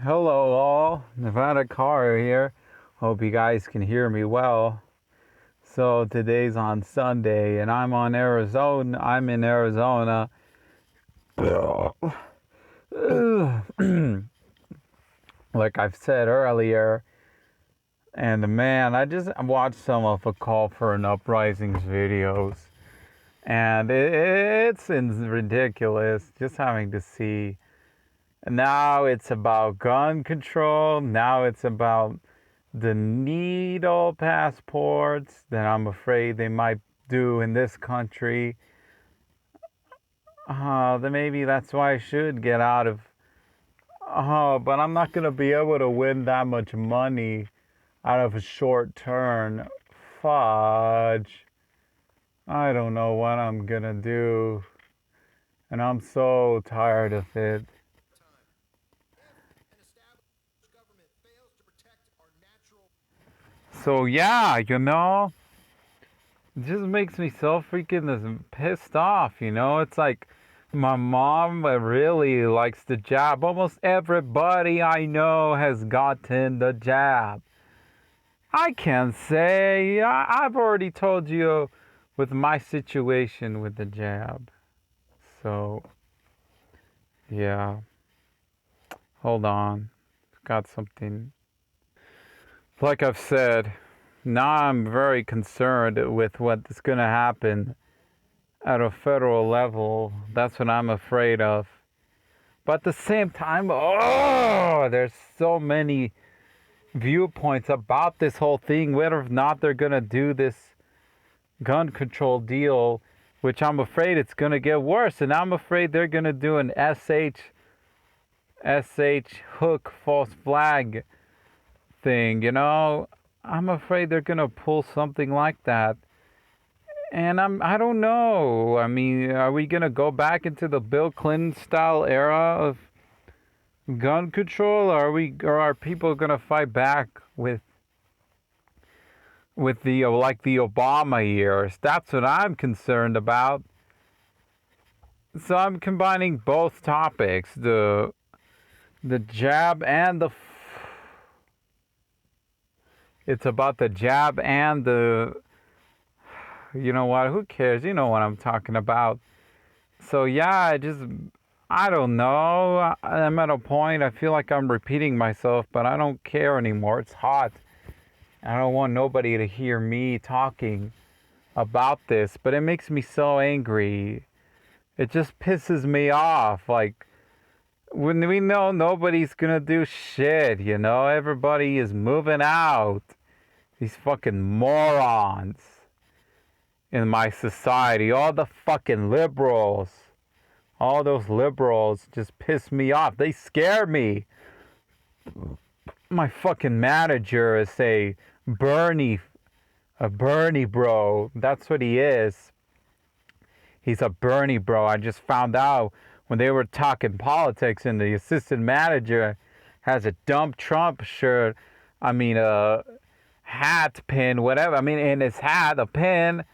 Hello all, Nevada Car here. Hope you guys can hear me well. So today's on Sunday and I'm in Arizona. Like I've said earlier. And man, I just watched some of a Call for an Uprising's videos. And it's ridiculous just having to see. Now it's about gun control. Now it's about the needle passports that I'm afraid they might do in this country. Then maybe that's why I should get out of. But I'm not gonna be able to win that much money out of a short turn. Fudge. I don't know what I'm gonna do. And I'm so tired of it. So yeah, it just makes me so freaking pissed off, It's like my mom really likes the jab. Almost everybody I know has gotten the jab. I can't say. I've already told you with my situation with the jab. So, yeah. Hold on. Got something. Like I've said, now I'm very concerned with what's going to happen at a federal level. That's what I'm afraid of. But at the same time, there's so many viewpoints about this whole thing, whether or not they're going to do this gun control deal, which I'm afraid it's going to get worse. And I'm afraid they're going to do an SH hook false flag thing, I'm afraid they're going to pull something like that. And I don't know. I mean, are we going to go back into the Bill Clinton style era of gun control, or are people going to fight back with the like the Obama years? That's what I'm concerned about. So I'm combining both topics, the jab and it's about the jab and the, you know what, who cares? You know what I'm talking about. So yeah, I don't know. I'm at a point, I feel like I'm repeating myself, but I don't care anymore. It's hot. I don't want nobody to hear me talking about this, but it makes me so angry. It just pisses me off. Like, when we know nobody's gonna do shit, everybody is moving out. These fucking morons in my society, all the fucking liberals. All those liberals just piss me off. They scare me. My fucking manager is a Bernie bro. That's what he is. He's a Bernie bro. I just found out when they were talking politics and the assistant manager has a dumb Trump shirt. I mean, a hat pin, whatever. I mean, in his hat, a pin.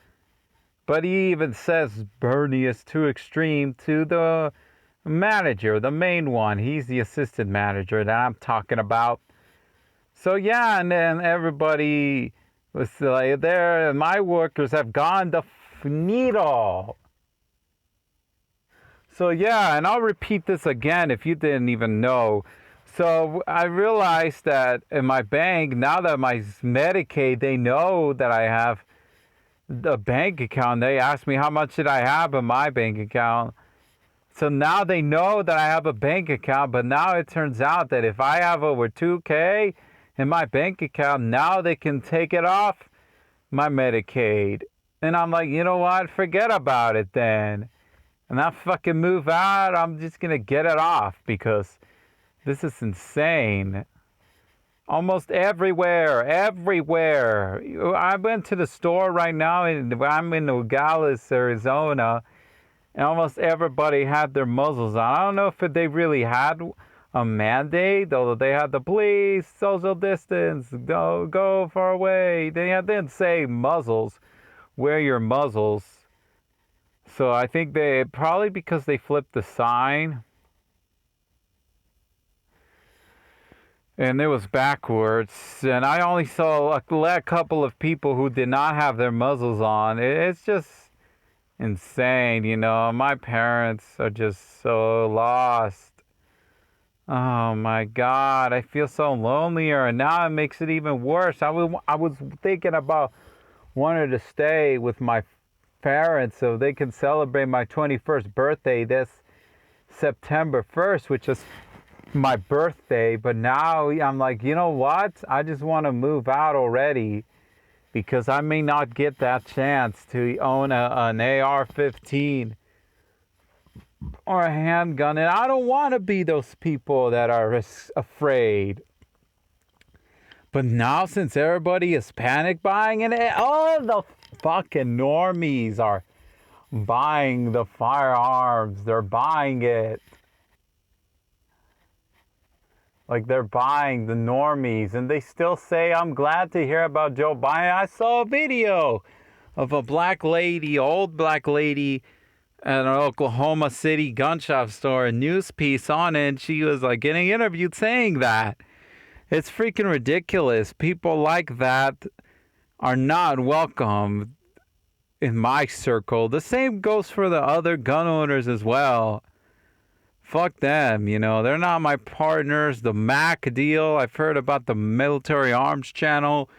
But he even says Bernie is too extreme to the manager, the main one. He's the assistant manager that I'm talking about. So yeah, and then everybody was like, there, my workers have gone the needle. So yeah, and I'll repeat this again if you didn't even know. So I realized that in my bank, now that my Medicaid, they know that I have the bank account. They asked me how much did I have in my bank account. So now they know that I have a bank account, but now it turns out that if I have over 2K in my bank account, now they can take it off my Medicaid. And I'm like, you know what? Forget about it then. And I fucking move out. I'm just going to get it off because this is insane. Almost everywhere. I went to the store right now, and I'm in Nogales, Arizona, and almost everybody had their muzzles on. I don't know if they really had a mandate, although they had the police, social distance, don't go far away. They didn't say muzzles, wear your muzzles. So I think they, probably because they flipped the sign. and it was backwards. And I only saw a couple of people who did not have their muzzles on. It's just insane, you know. My parents are just so lost. Oh my God, I feel so lonelier, and now it makes it even worse. I was thinking about wanting to stay with my parents so they can celebrate my 21st birthday this September 1st, which is my birthday. But now I'm like, you know what? I just want to move out already because I may not get that chance to own an AR-15 or a handgun, and I don't want to be those people that are afraid. But now, since everybody is panic buying, and all the fucking normies are buying the firearms, they're buying it. Like, they're buying the normies, and they still say, I'm glad to hear about Joe Biden. I saw a video of a black lady, old black lady, at an Oklahoma City gun shop store, a news piece on it, and she was like getting interviewed saying that. It's freaking ridiculous. People like that are not welcome in my circle. The same goes for the other gun owners as well. Fuck them, you know. They're not my partners. The MAC deal, I've heard about the Military Arms Channel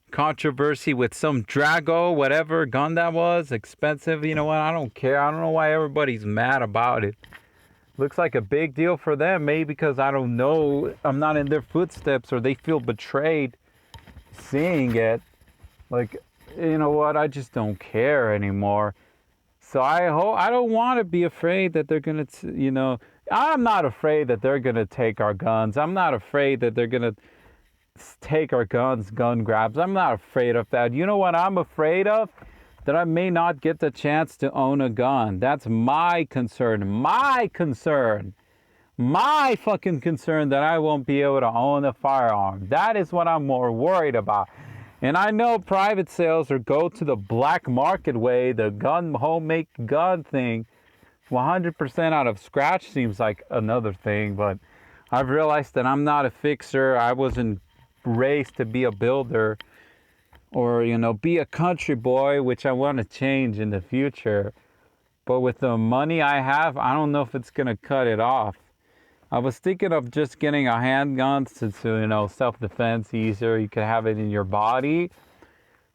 controversy with some Drago, whatever gun that was, expensive. You know what? I don't care. I don't know why everybody's mad about it. Looks like a big deal for them, maybe because I don't know, I'm not in their footsteps, or they feel betrayed seeing it. Like, you know what? I just don't care anymore. So I don't want to be afraid that they're gonna, you know. I'm not afraid that they're gonna take our guns. I'm not afraid that they're gonna take our guns, gun grabs. I'm not afraid of that. You know what I'm afraid of? That I may not get the chance to own a gun. That's my concern. My concern. My fucking concern that I won't be able to own a firearm. That is what I'm more worried about. And I know private sales or go to the black market way, the gun, homemade gun thing, 100% out of scratch seems like another thing, but I've realized that I'm not a fixer. I wasn't raised to be a builder or, you know, be a country boy, which I want to change in the future. But with the money I have, I don't know if it's going to cut it off. I was thinking of just getting a handgun to you know, self-defense easier. You could have it in your body.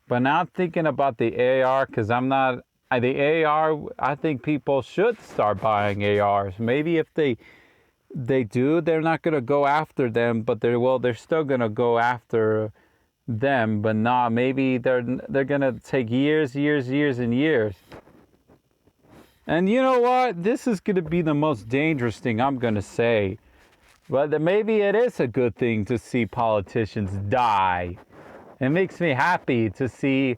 But now I'm thinking about the AR because I'm not... The AR, I think people should start buying ARs. Maybe if they do, they're not going to go after them, but they're still going to go after them. But nah, maybe they're going to take years and years. And you know what? This is going to be the most dangerous thing I'm going to say. But maybe it is a good thing to see politicians die. It makes me happy to see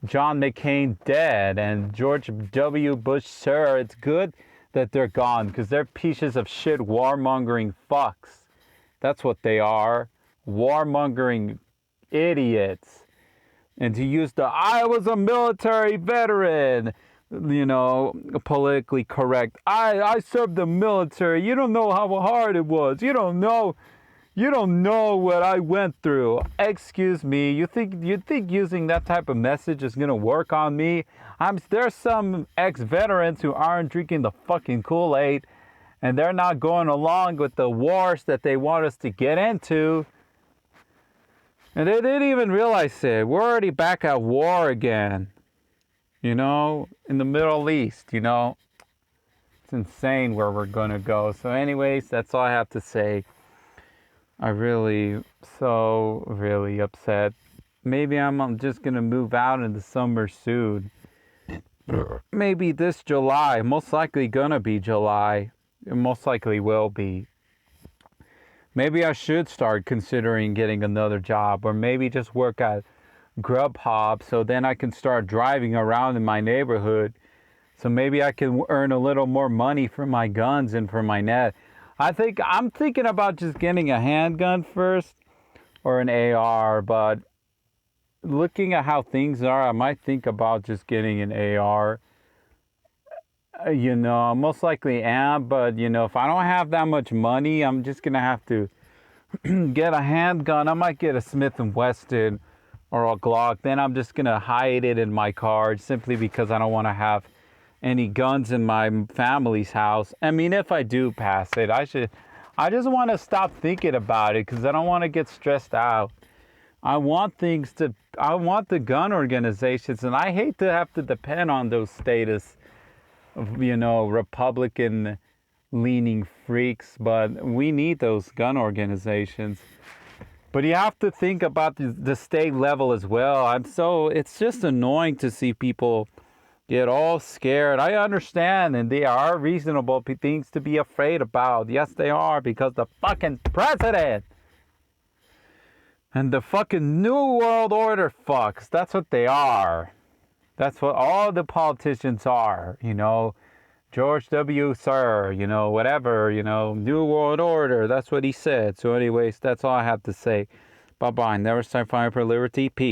John McCain dead and George W. Bush, sir. It's good that they're gone because they're pieces of shit warmongering fucks. That's what they are. Warmongering idiots. And to use I was a military veteran, you know, politically correct. I served the military. You don't know how hard it was. You don't know what I went through. Excuse me. You think using that type of message is gonna work on me? There's some ex-veterans who aren't drinking the fucking Kool-Aid, and they're not going along with the wars that they want us to get into. And they didn't even realize it. We're already back at war again. You know, in the Middle East, you know. It's insane where we're gonna go. So anyways, that's all I have to say. I'm really upset. Maybe I'm just going to move out in the summer soon. Maybe this July. Most likely going to be July. It most likely will be. Maybe I should start considering getting another job. Or maybe just work at Grubhub so then I can start driving around in my neighborhood. So maybe I can earn a little more money for my guns and for my net. I'm thinking about just getting a handgun first or an AR, but looking at how things are, I might think about just getting an AR. You know, I most likely am, but you know, if I don't have that much money, I'm just gonna have to get a handgun. I might get a Smith & Wesson or a Glock. Then I'm just going to hide it in my car simply because I don't want to have any guns in my family's house. I mean, if I do pass it, I just want to stop thinking about it because I don't want to get stressed out. I want the gun organizations, and I hate to have to depend on those status of, Republican leaning freaks, but we need those gun organizations. But you have to think about the state level as well. It's just annoying to see people get all scared. I understand, and they are reasonable things to be afraid about. Yes, they are, because the fucking president and the fucking New World Order fucks. That's what they are. That's what all the politicians are, George W. Sir, whatever, New World Order. That's what he said. So anyways, that's all I have to say. Bye-bye. Never stand fire for liberty. Peace.